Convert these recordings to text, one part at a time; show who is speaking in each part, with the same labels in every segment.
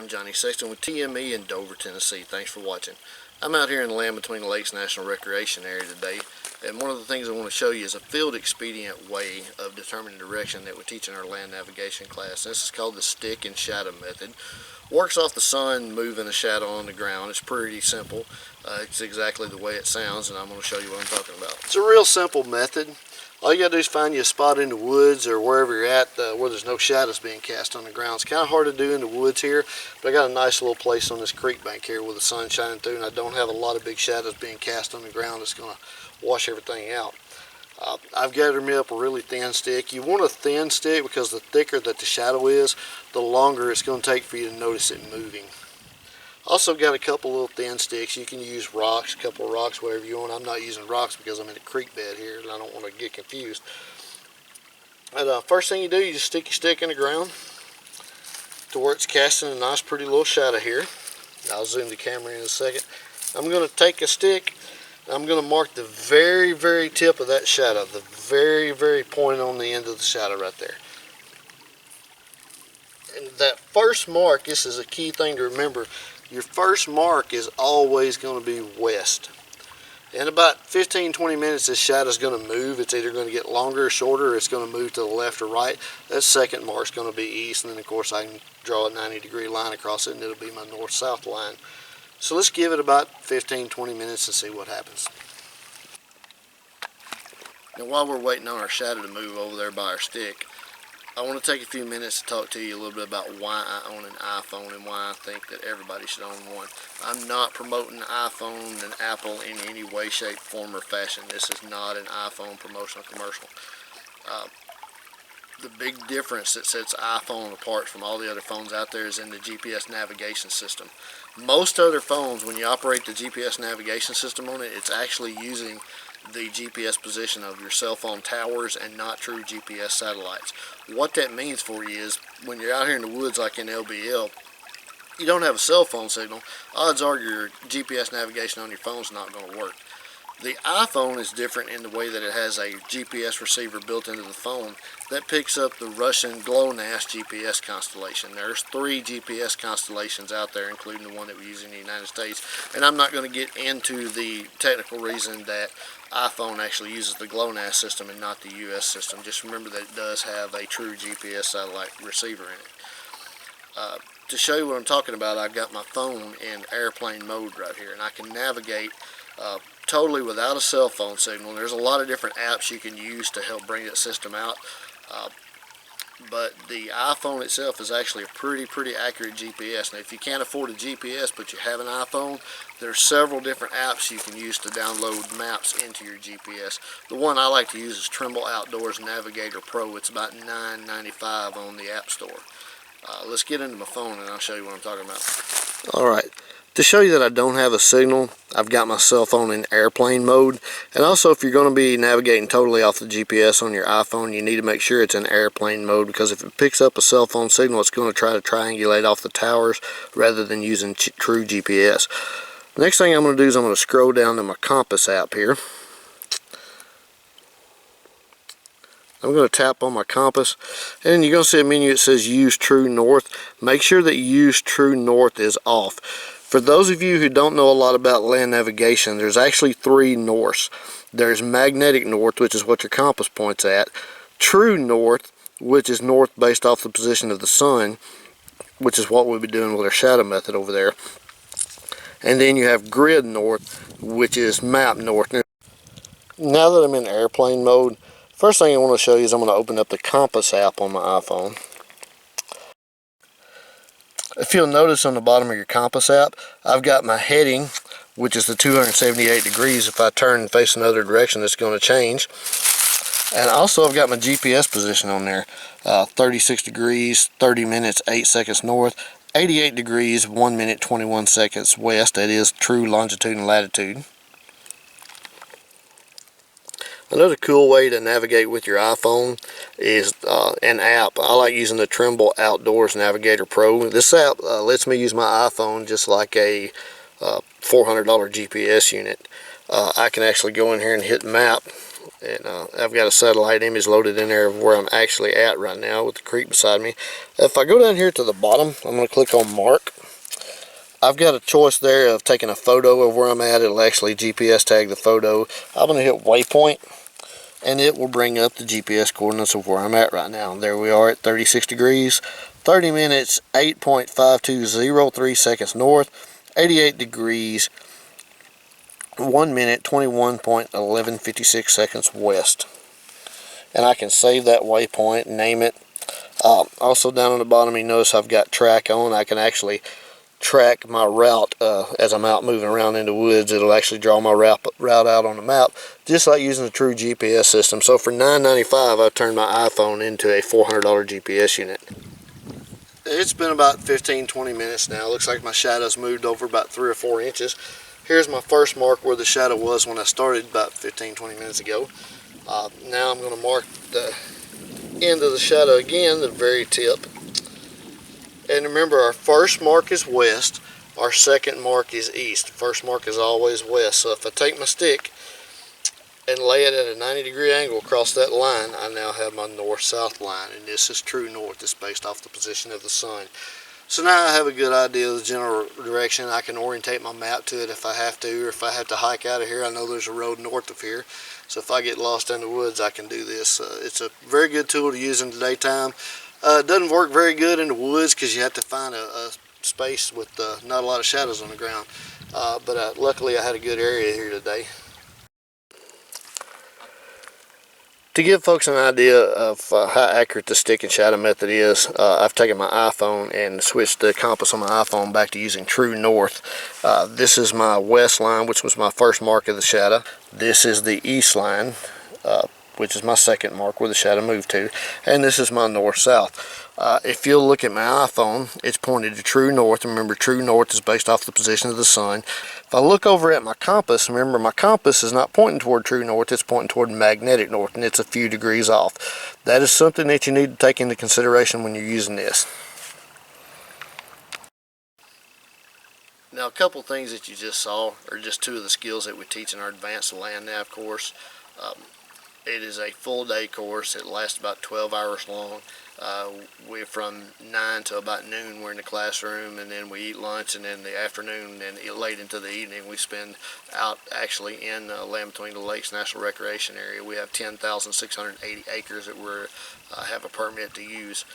Speaker 1: I'm Johnny Sexton with TME in Dover, Tennessee. Thanks for watching. I'm out here in the Land Between the Lakes National Recreation Area today, and one of the things I want to show you is a field expedient way of determining direction that we teach in our land navigation class. This is called the stick and shadow method. Works off the sun moving a shadow on the ground. It's pretty simple. It's exactly the way it sounds, and I'm going to show you what I'm talking about. It's a real simple method. All you gotta do is find you a spot in the woods or wherever you're at where there's no shadows being cast on the ground. It's kind of hard to do in the woods here, but I got a nice little place on this creek bank here with the sun shining through, and I don't have a lot of big shadows being cast on the ground that's gonna wash everything out. I've gathered me up a really thin stick. You want a thin stick because the thicker that the shadow is, the longer it's going to take for you to notice it moving. Also got a couple little thin sticks. You can use rocks, a couple of rocks, whatever you want. I'm not using rocks because I'm in a creek bed here and I don't want to get confused. And first thing you do, you just stick your stick in the ground to where it's casting a nice pretty little shadow here. I'll zoom the camera in a second. I'm going to take a stick, I'm going to mark the very, very tip of that shadow, the very, very point on the end of the shadow right there. And that first mark, this is a key thing to remember, your first mark is always going to be west. In about 15-20 minutes, this shadow is going to move. It's either going to get longer or shorter, or it's going to move to the left or right. That second mark is going to be east, and then of course I can draw a 90-degree line across it, and it'll be my north-south line. So let's give it about 15-20 minutes and see what happens. Now while we're waiting on our shadow to move over there by our stick, I want to take a few minutes to talk to you a little bit about why I own an iPhone and why I think that everybody should own one. I'm not promoting iPhone and Apple in any way, shape, form, or fashion. This is not an iPhone promotional commercial. The big difference that sets iPhone apart from all the other phones out there is in the GPS navigation system. Most other phones, when you operate the GPS navigation system on it, it's actually using the GPS position of your cell phone towers and not true GPS satellites. What that means for you is when you're out here in the woods like in LBL, you don't have a cell phone signal, odds are your GPS navigation on your phone's not going to work. The iPhone is different in the way that it has a GPS receiver built into the phone that picks up the Russian GLONASS GPS constellation. There's 3 GPS constellations out there, including the one that we use in the United States. And I'm not going to get into the technical reason that iPhone actually uses the GLONASS system and not the US system. Just remember that it does have a true GPS satellite receiver in it. To show you what I'm talking about, I've got my phone in airplane mode right here, and I can navigate totally without a cell phone signal. There's a lot of different apps you can use to help bring that system out, but the iPhone itself is actually a pretty accurate GPS. Now if you can't afford a GPS but you have an iPhone, there's several different apps you can use to download maps into your GPS. The one I like to use is Trimble Outdoors Navigator Pro. It's about $9.95 on the App Store. Let's get into my phone and I'll show you what I'm talking about. Alright, to show you that I don't have a signal, I've got my cell phone in airplane mode. And also, if you're going to be navigating totally off the GPS on your iPhone, you need to make sure it's in airplane mode, because if it picks up a cell phone signal, it's going to try to triangulate off the towers rather than using true GPS. Next thing I'm going to do is I'm going to scroll down to my compass app here. I'm going to tap on my compass, and you're going to see a menu that says use true north. Make sure that use true north is off. For those of you who don't know a lot about land navigation, there's actually 3 norths. There's magnetic north, which is what your compass points at, true north, which is north based off the position of the sun, which is what we'll be doing with our shadow method over there, and then you have grid north, which is map north. Now that I'm in airplane mode, first thing I want to show you is I'm going to open up the compass app on my iPhone. If you'll notice on the bottom of your compass app, I've got my heading, which is the 278 degrees. If I turn and face another direction, it's going to change. And also I've got my GPS position on there. 36 degrees, 30 minutes, 8 seconds north. 88 degrees, 1 minute, 21 seconds west. That is true longitude and latitude. Another cool way to navigate with your iPhone is an app. I like using the Trimble Outdoors Navigator Pro. This app lets me use my iPhone just like a $400 GPS unit. I can actually go in here and hit map, And I've got a satellite image loaded in there of where I'm actually at right now with the creek beside me. If I go down here to the bottom, I'm going to click on mark. I've got a choice there of taking a photo of where I'm at. It'll actually GPS tag the photo. I'm going to hit waypoint, and it will bring up the GPS coordinates of where I'm at right now. There we are at 36 degrees, 30 minutes, 8.5203 seconds north, 88 degrees, 1 minute, 21.1156 seconds west. And I can save that waypoint, name it. Also down on the bottom, you notice I've got track on. I can actually track my route as I'm out moving around in the woods. It'll actually draw my route out on the map, just like using a true GPS system. So for $9.95, I turned my iPhone into a $400 GPS unit. It's been about 15-20 minutes now. Looks like my shadow's moved over about 3 or 4 inches. Here's my first mark where the shadow was when I started about 15-20 minutes ago. Now I'm going to mark the end of the shadow again, the very tip. And remember, our first mark is west, our second mark is east. First mark is always west. So if I take my stick and lay it at a 90-degree angle across that line, I now have my north-south line, and this is true north. It's based off the position of the sun. So now I have a good idea of the general direction. I can orientate my map to it if I have to, or if I have to hike out of here. I know there's a road north of here, so if I get lost in the woods, I can do this. It's a very good tool to use in the daytime. It doesn't work very good in the woods because you have to find a space with not a lot of shadows on the ground. But luckily I had a good area here today. To give folks an idea of how accurate the stick and shadow method is, I've taken my iPhone and switched the compass on my iPhone back to using true north. This is my west line, which was my first mark of the shadow. This is the east line, which is my second mark where the shadow moved to. And this is my north-south. If you'll look at my iPhone, it's pointed to true north. Remember, true north is based off the position of the sun. If I look over at my compass, remember my compass is not pointing toward true north, it's pointing toward magnetic north, and it's a few degrees off. That is something that you need to take into consideration when you're using this. Now, a couple things that you just saw are just two of the skills that we teach in our advanced Land Nav course. It is a full day course. It lasts about 12 hours long. We're from 9 to about noon we're in the classroom, and then we eat lunch, and then the afternoon and late into the evening we spend out actually in Land Between the Lakes National Recreation Area. We have 10,680 acres that we have a permit to use.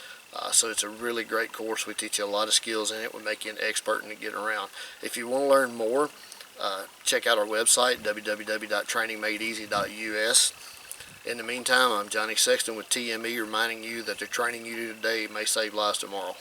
Speaker 1: So it's a really great course. We teach you a lot of skills in it. We make you an expert in getting around. If you want to learn more, check out our website, www.trainingmadeeasy.us. In the meantime, I'm Johnny Sexton with TME, reminding you that the training you do today may save lives tomorrow.